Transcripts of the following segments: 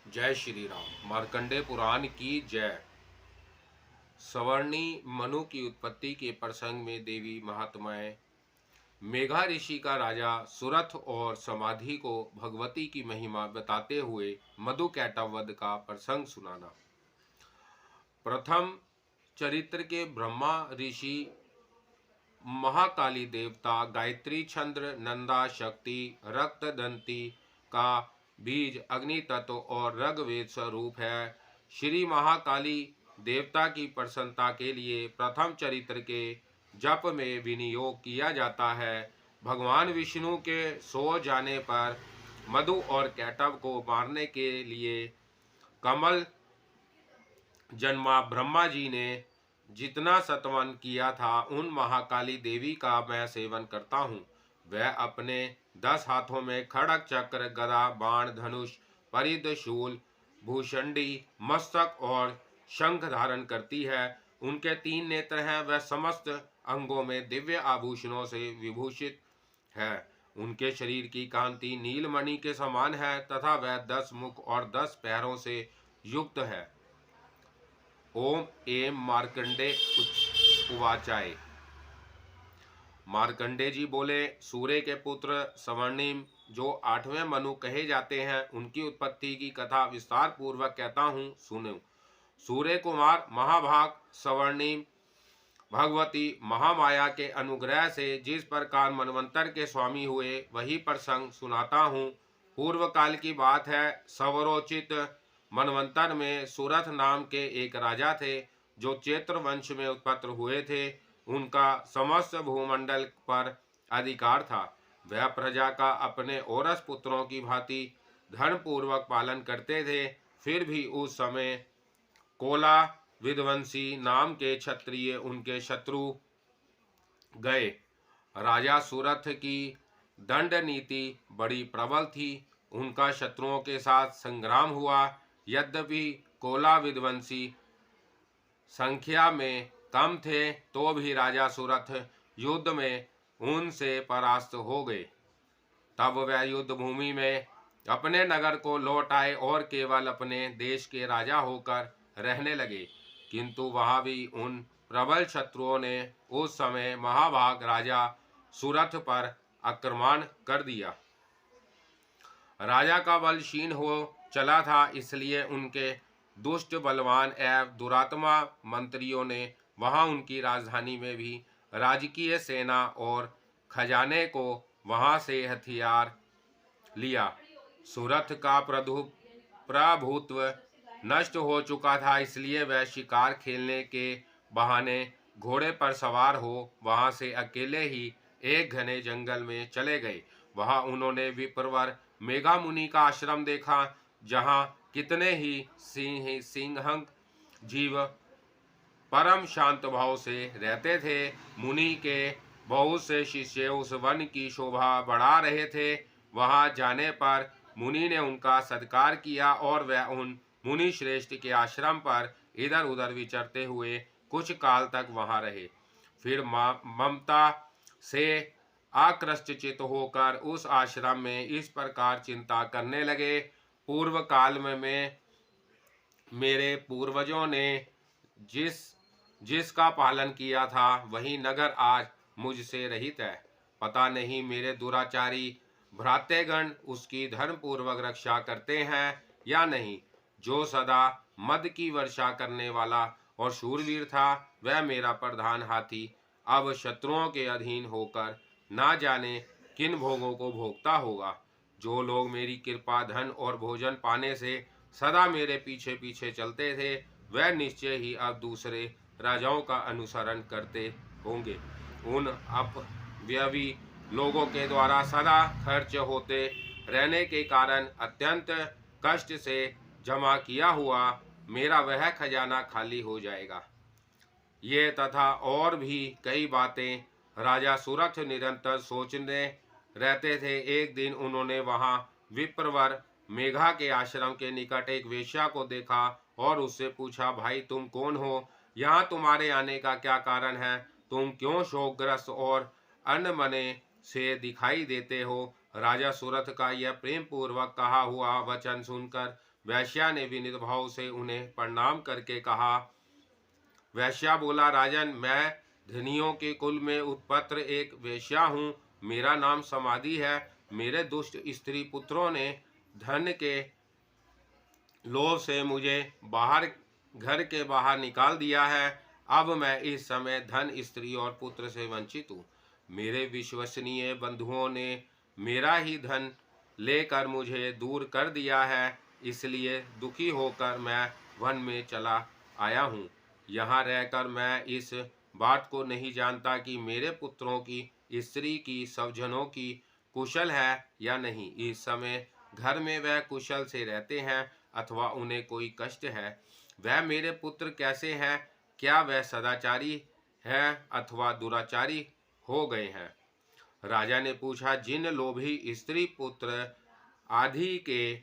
जय श्री राम। मार्कंडे पुराण की जय। सवर्णी मनु की उत्पत्ति के प्रसंग में देवी महात्माएं मेघा ऋषि का राजा सुरथ और समाधि को भगवती की महिमा बताते हुए मधु कैटववध का प्रसंग सुनाना। प्रथम चरित्र के ब्रह्मा ऋषि, महाकाली देवता, गायत्री छंद्र, नंदा शक्ति, रक्त दंती का बीज अग्नि तत्व और ऋग्वेद स्वरूप है। श्री महाकाली देवता की प्रसन्नता के लिए प्रथम चरित्र के जप में विनियोग किया जाता है। भगवान विष्णु के सो जाने पर मधु और कैटव को मारने के लिए कमल जन्मा ब्रह्मा जी ने जितना सतवन किया था, उन महाकाली देवी का मैं सेवन करता हूँ। वह अपने 10 हाथों में खड़ग, चक्र, गदा, बाण, धनुष, परिध, शूल, भूषंडी, मस्तक और शंख धारण करती है। उनके 3 नेत्र हैं। वह समस्त अंगों में दिव्य आभूषणों से विभूषित है। उनके शरीर की कांति नीलमणि के समान है तथा वह 10 मुख और 10 पैरों से युक्त है। ओम एम मार्कंडे उवाचाय। मार्कंडे जी बोले, सूर्य के पुत्र सवर्णिम जो 8वें मनु कहे जाते हैं, उनकी उत्पत्ति की कथा विस्तार पूर्वक कहता हूँ, सुनो। सूर्य कुमार महाभाग सवर्णिम भगवती महामाया के अनुग्रह से जिस प्रकार मनवंतर के स्वामी हुए, वही प्रसंग सुनाता हूँ। पूर्व काल की बात है। सवरोचित मनवंतर में सुरथ नाम के एक राजा थे, जो चैत्र वंश में उत्पन्न हुए थे। उनका समस्त भूमंडल पर अधिकार था। वह प्रजा का अपने औरस पुत्रों की भांति धर्मपूर्वक पालन करते थे। फिर भी उस समय कोला विध्वंसी नाम के क्षत्रिय उनके शत्रु गए। राजा सुरथ की दंड नीति बड़ी प्रबल थी। उनका शत्रुओं के साथ संग्राम हुआ। यद्यपि कोला विध्वंसी संख्या में कम थे, तो भी राजा सुरथ युद्ध में उनसे परास्त हो गए। तब वह युद्ध भूमि में अपने नगर को लौट आए और केवल अपने देश के राजा होकर रहने लगे। किंतु वहां भी उन प्रबल शत्रुओं ने उस समय महाभाग राजा सुरथ पर आक्रमण कर दिया। राजा का बल क्षीण हो चला था, इसलिए उनके दुष्ट, बलवान एवं दुरात्मा मंत्रियों ने वहां उनकी राजधानी में भी राजकीय सेना और खजाने को वहां से हथियार लिया। सुरथ का प्रभुत्व नष्ट हो चुका था, इसलिए वह शिकार खेलने के बहाने घोड़े पर सवार हो वहां से अकेले ही एक घने जंगल में चले गए। वहां उन्होंने विप्रवर मेघा मुनि का आश्रम देखा, जहां कितने ही सिंहंग जीव परम शांत भाव से रहते थे। मुनि के बहुत से शिष्य उस वन की शोभा बढ़ा रहे थे। वहां जाने पर मुनि ने उनका सत्कार किया और वह उन मुनि श्रेष्ठ के आश्रम पर इधर उधर विचरते हुए कुछ काल तक वहां रहे। फिर ममता से आकृष्टचित होकर उस आश्रम में इस प्रकार चिंता करने लगे। पूर्व काल में मेरे पूर्वजों ने जिसका पालन किया था, वही नगर आज मुझसे रहित है। पता नहीं मेरे दुराचारी भ्रातेगण उसकी धर्मपूर्वक रक्षा करते हैं या नहीं। जो सदा मद की वर्षा करने वाला और शूरवीर था, वह मेरा प्रधान हाथी अब शत्रुओं के अधीन होकर ना जाने किन भोगों को भोगता होगा। जो लोग मेरी कृपा, धन और भोजन पाने से सदा मेरे पीछे पीछे चलते थे, वह निश्चय ही अब दूसरे राजाओं का अनुसरण करते होंगे। उन अपव्ययी लोगों के द्वारा सदा खर्च होते रहने के कारण अत्यंत कष्ट से जमा किया हुआ मेरा वह खजाना खाली हो जाएगा। ये तथा और भी कई बातें राजा सुरथ निरंतर सोचने रहते थे। एक दिन उन्होंने वहां विप्रवर मेघा के आश्रम के निकट एक वेश्या को देखा और उससे पूछा, भाई तुम कौन हो? यहाँ तुम्हारे आने का क्या कारण है? तुम क्यों शोकग्रस्त और अनमने से दिखाई देते हो? राजा सूरथ का यह प्रेम पूर्वक कहा हुआ वचन सुनकर वैश्या ने विनीत भाव से उन्हें प्रणाम करके कहा। वैश्या बोला, राजन, मैं धनियों के कुल में उत्पन्न एक वैश्या हूँ। मेरा नाम समाधि है। मेरे दुष्ट स्त्री पुत्रों ने धन के लोभ से मुझे घर के बाहर निकाल दिया है। अब मैं इस समय धन, स्त्री और पुत्र से वंचित हूँ। मेरे विश्वसनीय बंधुओं ने मेरा ही धन लेकर मुझे दूर कर दिया है, इसलिए दुखी होकर मैं वन में चला आया हूँ। यहाँ रहकर मैं इस बात को नहीं जानता कि मेरे पुत्रों की, स्त्री की, सब जनों की कुशल है या नहीं। इस समय घर में वह कुशल से रहते हैं अथवा उन्हें कोई कष्ट है। वह मेरे पुत्र कैसे हैं? क्या वह सदाचारी है अथवा दुराचारी हो गए हैं? राजा ने पूछा, जिन लोभी स्त्री पुत्र आदि के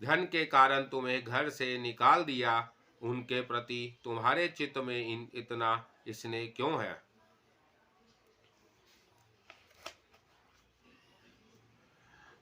धन के कारण तुम्हें घर से निकाल दिया, उनके प्रति तुम्हारे चित्त में इतना स्नेह क्यों है?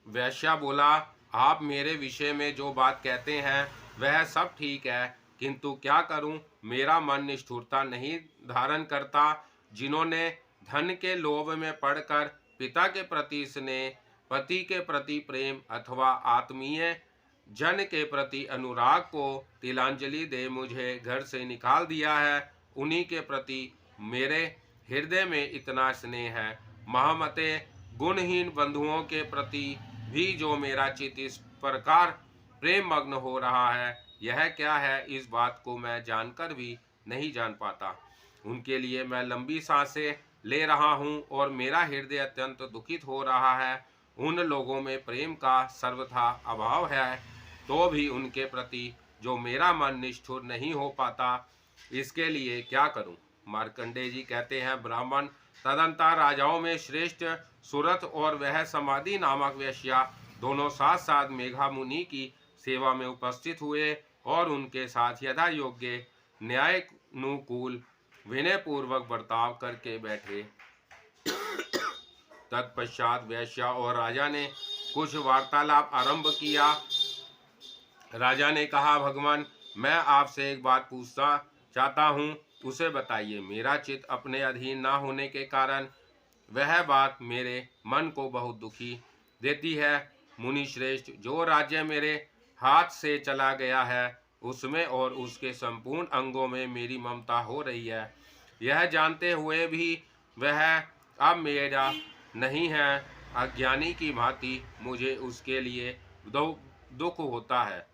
वैश्या बोला, आप मेरे विषय में जो बात कहते हैं वह सब ठीक है, किंतु क्या करूं, मेरा मन निष्ठुरता नहीं धारण करता। जिन्होंने धन के लोभ में पड़कर पिता के प्रति स्नेह, पति के प्रति प्रेम अथवा आत्मीय जन के प्रति अनुराग को तिलांजलि दे मुझे घर से निकाल दिया है, उन्हीं के प्रति मेरे हृदय में इतना स्नेह है। महामते, गुणहीन बंधुओं के प्रति भी जो मेरा चित्त इस प्रकार प्रेम मग्न हो रहा है, यह क्या है, इस बात को मैं जानकर भी नहीं जान पाता। उनके लिए मैं लंबी सांसें ले रहा हूँ और मेरा हृदय अत्यंत दुखित हो रहा है। उन लोगों में प्रेम का सर्वथा अभाव है, तो भी उनके प्रति जो मेरा मन निष्ठुर नहीं हो पाता, इसके लिए क्या करूं? मार्कंडेय जी कहते हैं, ब्राह्मण तदंतर राजाओं में श्रेष्ठ सूरथ और वह समाधि नामक वैश्या दोनों साथ साथ मेघा मुनि की सेवा में उपस्थित हुए और उनके साथ यथा योग्य न्यायानुकूल विनय पूर्वक बर्ताव करके बैठे। तत्पश्चात वैश्या और राजा ने कुछ वार्तालाप आरंभ किया। राजा ने कहा, भगवान, मैं आपसे एक बात पूछना चाहता हूँ, उसे बताइए। मेरा चित्त अपने अधीन न होने के कारण वह बात मेरे मन को बहुत दुखी देती है। मुनि श्रेष्ठ, जो राज्य मेरे हाथ से चला गया है उसमें और उसके संपूर्ण अंगों में मेरी ममता हो रही है। यह जानते हुए भी वह अब मेरा नहीं है। अज्ञानी की भांति मुझे उसके लिए दुख होता है।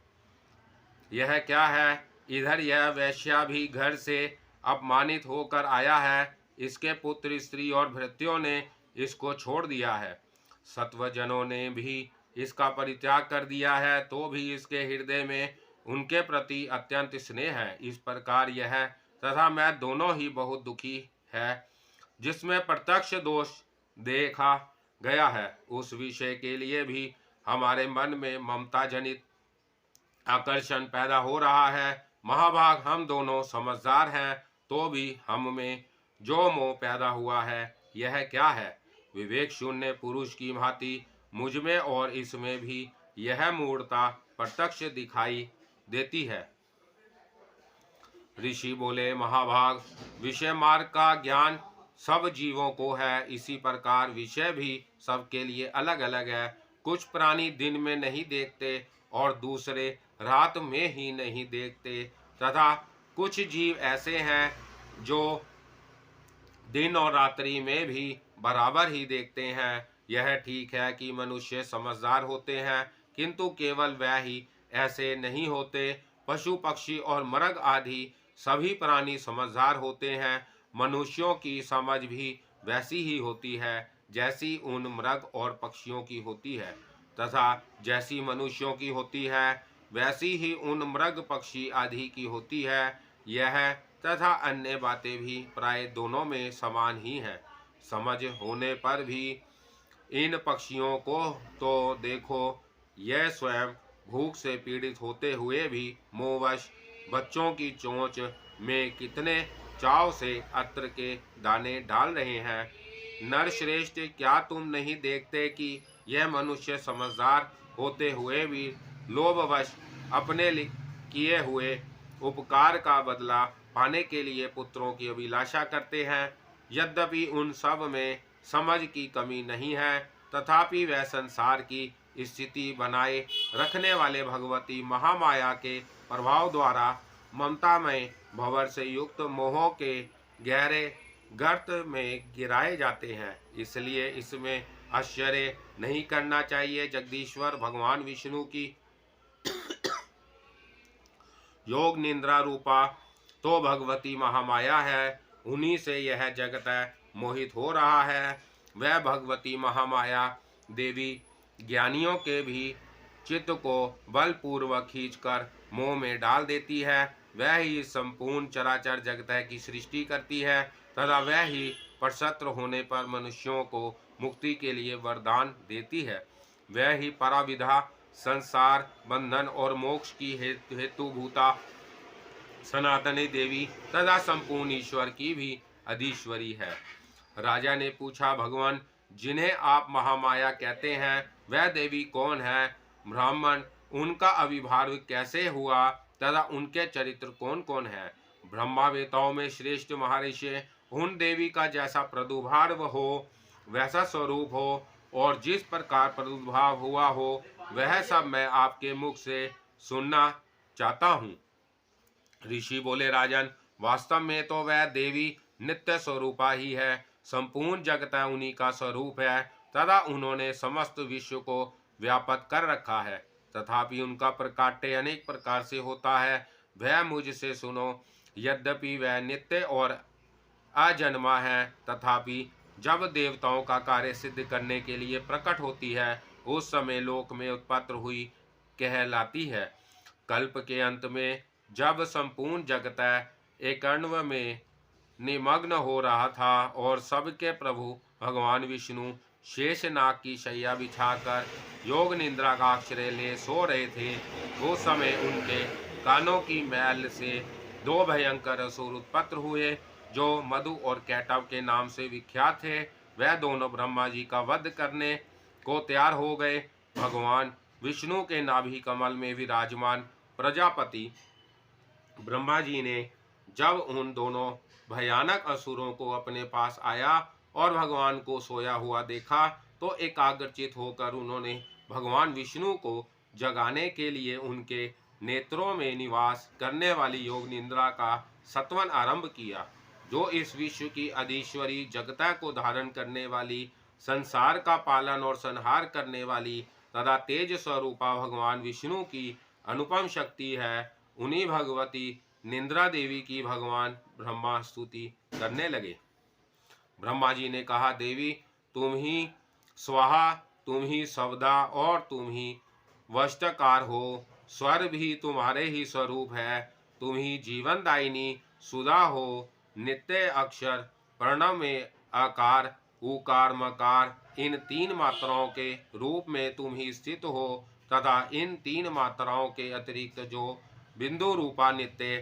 यह क्या है? इधर यह वैश्या भी घर से अपमानित होकर आया है। इसके पुत्र, स्त्री और भृत्यों ने इसको छोड़ दिया है। सत्वजनों ने भी इसका परित्याग कर दिया है, तो भी इसके हृदय में उनके प्रति अत्यंत स्नेह है। इस प्रकार यह तथा मैं दोनों ही बहुत दुखी है। जिसमें प्रत्यक्ष दोष देखा गया है, उस विषय के लिए भी हमारे मन में ममता जनित आकर्षण पैदा हो रहा है। महाभाग, हम दोनों समझदार हैं, तो भी हम में जो मोह पैदा हुआ है, यह क्या है? विवेक शून्य पुरुष की भांति मुझ में और इसमें भी यह मूढ़ता प्रत्यक्ष दिखाई देती है। ऋषि बोले, महाभाग, विषय मार्ग का ज्ञान सब जीवों को है, इसी प्रकार विषय भी सबके लिए अलग अलग है। कुछ प्राणी दिन में नहीं देखते और दूसरे रात में ही नहीं देखते, तथा कुछ जीव ऐसे हैं जो दिन और रात्रि में भी बराबर ही देखते हैं। यह ठीक है कि मनुष्य समझदार होते हैं, किंतु केवल वह ही ऐसे नहीं होते। पशु, पक्षी और मृग आदि सभी प्राणी समझदार होते हैं। मनुष्यों की समझ भी वैसी ही होती है जैसी उन मृग और पक्षियों की होती है, तथा जैसी मनुष्यों की होती है वैसी ही उन मृग, पक्षी आदि की होती है। यह तथा अन्य बातें भी प्राय दोनों में समान ही हैं। समझ होने पर भी इन पक्षियों को तो देखो, यह स्वयं भूख से पीड़ित होते हुए भी मोहवश बच्चों की चोंच में कितने चाव से अत्र के दाने डाल रहे हैं। नरश्रेष्ठ, क्या तुम नहीं देखते कि यह मनुष्य समझदार होते हुए भी लोभवश अपने किए हुए उपकार का बदला पाने के लिए पुत्रों की अभिलाषा करते हैं। यद्यपि उन सब में समझ की कमी नहीं है, तथापि वह संसार की स्थिति बनाए रखने वाले भगवती महामाया के प्रभाव द्वारा ममतामय भंवर से युक्त मोहों के गहरे गर्त में गिराए जाते हैं। इसलिए इसमें आश्चर्य नहीं करना चाहिए। जगदीश्वर भगवान विष्णु की योग निंद्रा रूपा तो भगवती महामाया है, उन्हीं से यह जगत मोहित हो रहा है। वह भगवती महामाया देवी ज्ञानियों के भी चित्त को बलपूर्वक खींचकर मोह में डाल देती है। वह ही संपूर्ण चराचर जगत की सृष्टि करती है तथा वह ही परसत्र होने पर मनुष्यों को मुक्ति के लिए वरदान देती है। वह ही पराविधा संसार बंधन और मोक्ष की हेतुभूता सनातनी देवी तथा संपूर्ण ईश्वर की भी अधीश्वरी है। राजा ने पूछा, भगवान, जिन्हें आप महामाया कहते हैं वह देवी कौन है? ब्राह्मण, उनका आविर्भाव कैसे हुआ तथा उनके चरित्र कौन कौन है? ब्रह्मावेताओं में श्रेष्ठ महर्षि उन देवी का जैसा प्रादुर्भाव हो, वैसा स्वरूप हो और जिस प्रकार प्रादुर्भाव हुआ हो, वह सब मैं आपके मुख से सुनना चाहता हूँ। ऋषि बोले, राजन, वास्तव में तो वह देवी नित्य स्वरूपा ही है। संपूर्ण जगत उन्हीं का स्वरूप है तथा उन्होंने समस्त विश्व को व्यापक कर रखा है। तथापि उनका प्रकाट्य अनेक प्रकार से होता है। वह मुझसे सुनो। यद्यपि वह नित्य और अजन्मा है, तथापि जब देवताओं का कार्य सिद्ध करने के लिए प्रकट होती है, उस समय लोक में उत्पन्न हुई कहलाती है। कल्प के अंत में जब संपूर्ण जगत एकान्व में निमग्न हो रहा था और सबके प्रभु भगवान विष्णु शेषनाग की शैया बिछाकर योग निंद्रा का आश्रय ले सो रहे थे, उस समय उनके कानों की मैल से दो भयंकर असुर उत्पन्न हुए जो मधु और कैटव के नाम से विख्यात थे। वह दोनों ब्रह्मा जी का वध करने को तैयार हो गए। भगवान विष्णु के नाभि कमल में विराजमान प्रजापति ब्रह्मा जी ने जब उन दोनों भयानक असुरों को अपने पास आया और भगवान को सोया हुआ देखा, तो एकाग्रचित होकर उन्होंने भगवान विष्णु को जगाने के लिए उनके नेत्रों में निवास करने वाली योग निंद्रा का सत्वन आरंभ किया, जो इस विश्व की अधीश्वरी जगता को धारण करने वाली, संसार का पालन और संहार करने वाली तथा तेज स्वरूपा भगवान विष्णु की अनुपम शक्ति है। उन्हीं भगवती निंद्रा देवी की भगवान ब्रह्मा स्तुति करने लगे। ब्रह्मा जी ने कहा, देवी, तुम ही स्वाहा, तुम ही सवदा और तुम ही वष्टकार हो। स्वर भी तुम्हारे ही स्वरूप है। तुम ही जीवनदायिनी सुधा हो। नित्य अक्षर प्रणव में आकार उकार मकार इन तीन मात्राओं के रूप में तुम ही स्थित हो तथा इन तीन मात्राओं के अतिरिक्त जो बिंदु रूपा नित्य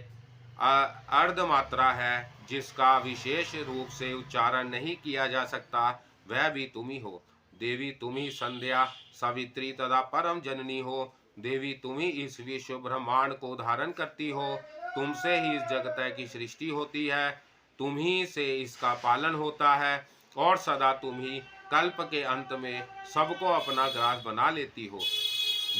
अर्ध मात्रा है, जिसका विशेष रूप से उच्चारण नहीं किया जा सकता, वह भी तुम ही हो। देवी, तुम ही संध्या सावित्री तथा परम जननी हो। देवी, तुम ही इस विश्व ब्रह्मांड को धारण करती हो। तुमसे ही इस जगत की सृष्टि होती है, तुम ही से इसका पालन होता है और सदा तुम ही कल्प के अंत में सबको अपना ग्रास बना लेती हो।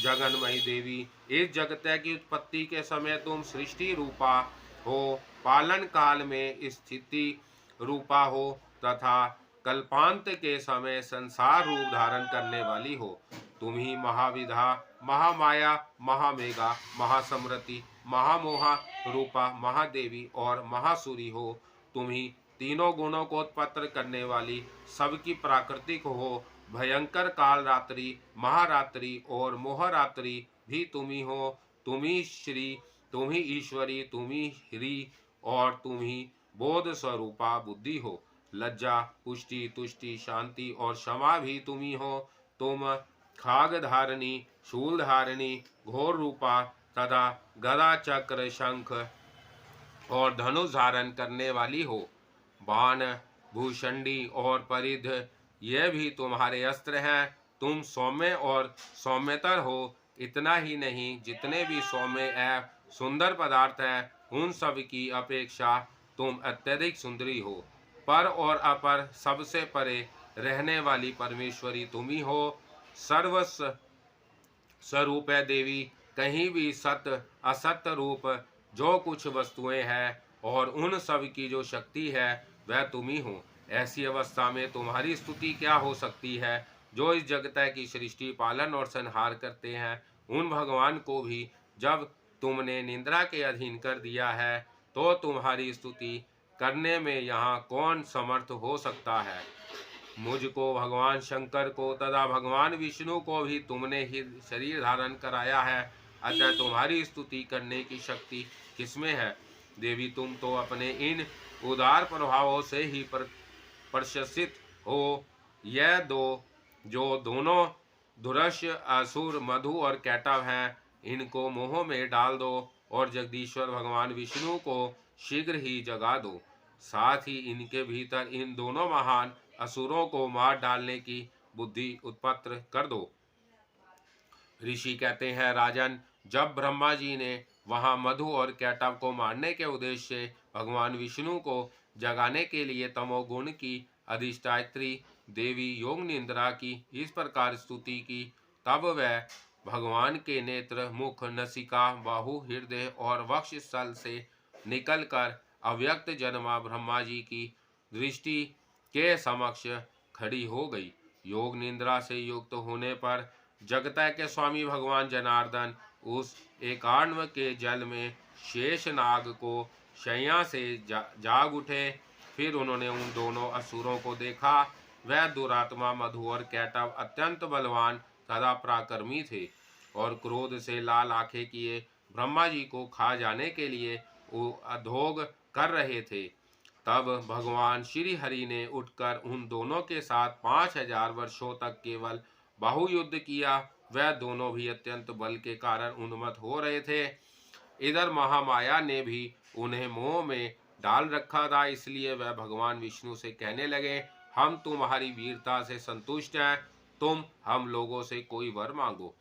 जगन्मयी देवी, इस जगत की उत्पत्ति के समय तुम सृष्टि रूपा हो, पालन काल में स्थिति रूपा हो तथा कल्पांत के समय संसार रूप धारण करने वाली हो। तुम ही महाविधा, महामाया, महामेघा, महासमृति, महामोहा रूपा महादेवी और महासुरी हो। तुम ही तीनों गुणों को उत्पन्न करने वाली, सबकी प्राकृतिक हो। भयंकर काल रात्रि, महारात्रि और मोहरात्रि भी तुम ही हो। तुम ही श्री, तुम ही ईश्वरी, तुम ही ह्री और तुम ही बोध स्वरूपा बुद्धि हो। लज्जा, पुष्टि, तुष्टि, शांति और क्षमा भी तुम ही हो। तुम खाग धारणी, शूल धारणी, घोर रूपा तथा गदा चक्र शंख और धनुष धारण करने वाली हो। बाण, भूषंडी और परिध, ये भी तुम्हारे अस्त्र हैं। तुम सौम्य और सौम्यतर हो। इतना ही नहीं, जितने भी सौम्य एवं सुंदर पदार्थ हैं, उन सब की अपेक्षा तुम अत्यधिक सुंदरी हो। पर और अपर सबसे परे रहने वाली परमेश्वरी तुम ही हो। सर्वस्व स्वरूप है देवी। कहीं भी सत्य असत्य रूप जो कुछ वस्तुएं हैं और उन सब की जो शक्ति है वह तुम ही हो। ऐसी अवस्था में तुम्हारी स्तुति क्या हो सकती है? जो इस जगत की सृष्टि पालन और संहार करते हैं, उन भगवान को भी जब तुमने निंद्रा के अधीन कर दिया है, तो तुम्हारी स्तुति करने में यहाँ कौन समर्थ हो सकता है? मुझको, भगवान शंकर को तथा भगवान विष्णु को भी तुमने ही शरीर धारण कराया है, अतः तुम्हारी स्तुति करने की शक्ति किसमें है? देवी, तुम तो अपने इन उदार प्रभावों से ही प्रशंसित हो। यह जो दोनों दुरस्य असुर मधु और कैटव हैं, इनको मोह में डाल दो और जगदीश्वर भगवान विष्णु को शीघ्र ही जगा दो। साथ ही इनके भीतर इन दोनों महान असुरों को मार डालने की बुद्धि उत्पन्न कर दो। ऋषि कहते हैं, राजन, जब ब्रह्मा जी ने वहां मधु और कैटव को मारने के उद्देश्य से भगवान विष्णु को जगाने के लिए तमोगुण की अधिष्ठात्री देवी योग निंद्रा की इस प्रकार स्तुति की, तब वह भगवान के नेत्र, मुख, नसिका, बाहु, हृदय और वक्ष स्थल से निकलकर अव्यक्त जन्मा ब्रह्मा जी की दृष्टि के समक्ष खड़ी हो गई। योग निंद्रा से युक्त होने पर जगत के स्वामी भगवान जनार्दन उस एकान्व के जल में शेष नाग को शैया से जाग उठे। फिर उन्होंने उन दोनों असुरों को देखा। वह दुरात्मा मधु और कैटव अत्यंत बलवान तथा पराक्रमी थे और क्रोध से लाल आंखें किए ब्रह्मा जी को खा जाने के लिए अधोग कर रहे थे। तब भगवान श्री हरि ने उठकर उन दोनों के साथ 5000 वर्षों तक केवल बाहुयुद्ध किया। वह दोनों भी अत्यंत बल के कारण उन्मत्त हो रहे थे। इधर महामाया ने भी उन्हें मोह में डाल रखा था, इसलिए वह भगवान विष्णु से कहने लगे, हम तुम्हारी वीरता से संतुष्ट हैं, तुम हम लोगों से कोई वर मांगो।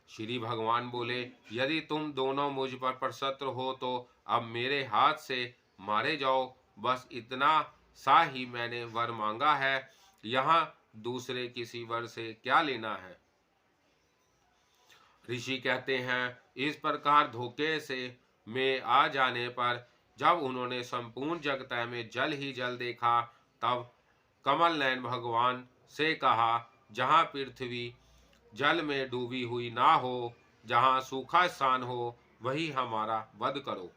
श्री भगवान बोले, यदि तुम दोनों मुझ पर प्रसन्न हो तो अब मेरे हाथ से मारे जाओ। बस इतना सा ही मैंने वर मांगा है, यहाँ दूसरे किसी वर से क्या लेना है। ऋषि कहते हैं, इस प्रकार धोखे से में आ जाने पर जब उन्होंने संपूर्ण जगत में जल ही जल देखा, तब कमल नयन भगवान से कहा, जहाँ पृथ्वी जल में डूबी हुई ना हो, जहाँ सूखा स्थान हो, वही हमारा वध करो।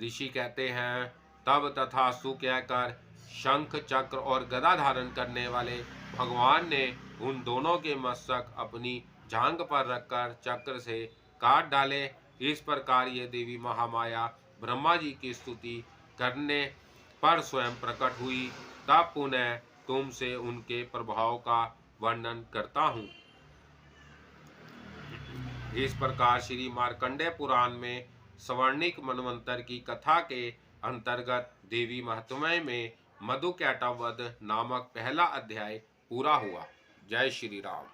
ऋषि कहते हैं, तब तथास्तु कहकर शंख, चक्र और गदा धारण करने वाले भगवान ने उन दोनों के मस्तक अपनी जांघ पर रखकर चक्र से काट डाले। इस प्रकार ये देवी महामाया ब्रह्मा जी की स्तुति करने पर स्वयं प्रकट हुई। तब पुनः तुमसे उनके प्रभाव का वर्णन करता हूँ। इस प्रकार श्री मार्कंडेय पुराण में स्वर्णिक मनवंतर की कथा के अंतर्गत देवी महात्म्य में मधु कैटव वध नामक पहला अध्याय पूरा हुआ। जय श्री राम।